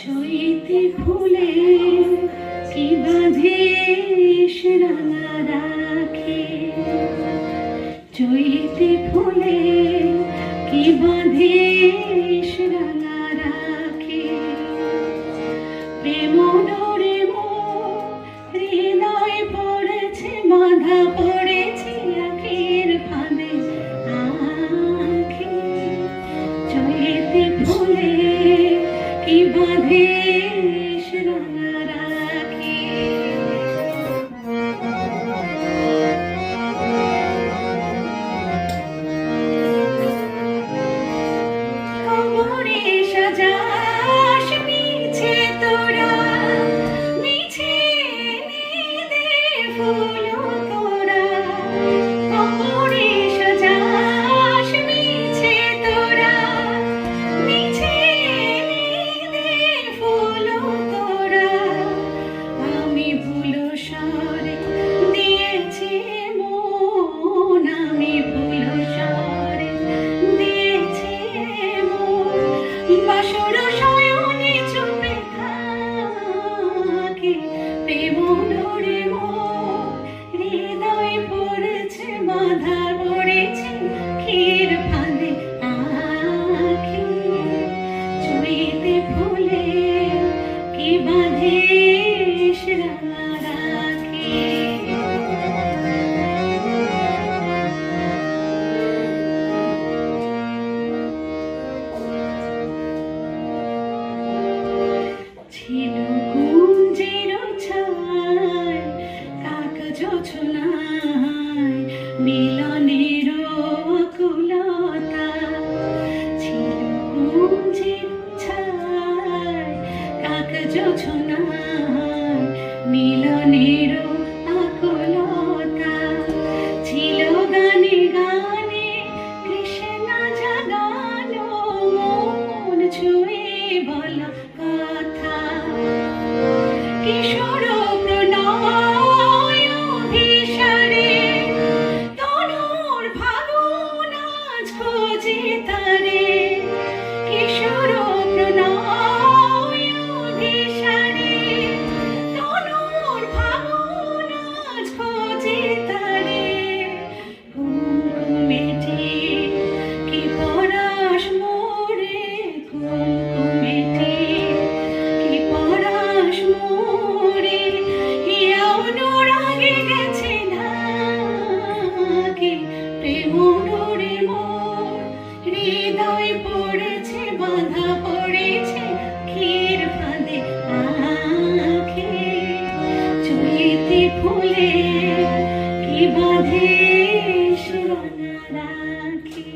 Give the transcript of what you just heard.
চৈতে ফুলে কি বাঁধিস রাঙা রাখি, চৈতে ফুলে কি বাঁধিস রাঙা রাখি, প্রেম ডোরে মোর হৃদয় পড়েছে, বাঁধা পড়েছে আখির ফাঁদে আখি, চৈতে ফুলে কি বাঁধিস রাঙা রাখি। কবরে সাজাস মিছে তোরা, মিছে নিদে ফুল তোরা, কবরে সাজাস মিছে তোরা, মিছে নিদে ফুল তোরা, আমি ভুল সারে দিয়েছি মন, আমি ভুল সারে দিয়েছি মন, বাসর শয়নে চুপে থাকি, প্রেম ডোরে মোর হৃদয় পড়েছে, বাঁধা পড়েছে ক্ষীর ফাঁদে আখি, চৈতে ফুলে কি বাঁধিস রাঙা রাখি। ছিল কুঞ্জের ছায় কাক জোছনায় মিলনের আকুলতা, ছিল কুঞ্জের ছায় কাক জোছনায় মিলনের আকুলতা, ছিল গানে গানে কৃষ্ণ জাগানো মন ছুঁয়ে বলা কথা, কিশোর প্রণয় অভিসারে তনুর ফাগুন আজ খোঁজে তারে, কিশোর প্রণয় অভিসারে তনুর ফাগুন আজ খোঁজে তারে, কুমকুমেটি কি পরাশ মোরে, কুমকুমেটি কি পরাশ মোরে, হিয়া অনুরাগে গেছে ঢাকি, প্রেম ডোরে মোর হৃদয় পড়েছে, বাঁধা পড়েছে ক্ষীর ফাঁদে আখি, চৈতে ফুলে কি বাঁধিস রাঙা রাখি।